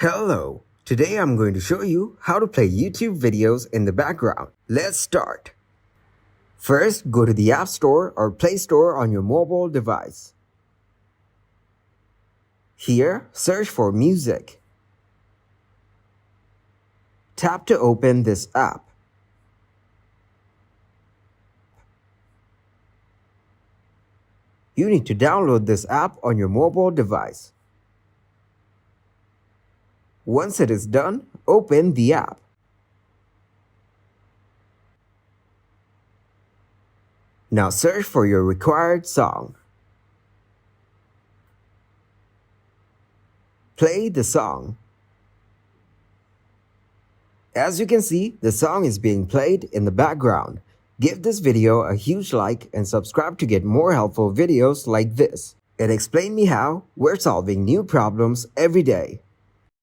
Hello, today I'm going to show you how to play YouTube videos in the background. Let's start. First, go to the App Store or Play Store on your mobile device. Here, search for music. Tap to open this app. You need to download this app on your mobile device. Once it is done, open the app. Now search for your required song. Play the song. As you can see, the song is being played in the background. Give this video a huge like and subscribe to get more helpful videos like this. It explained me how we're solving new problems every day.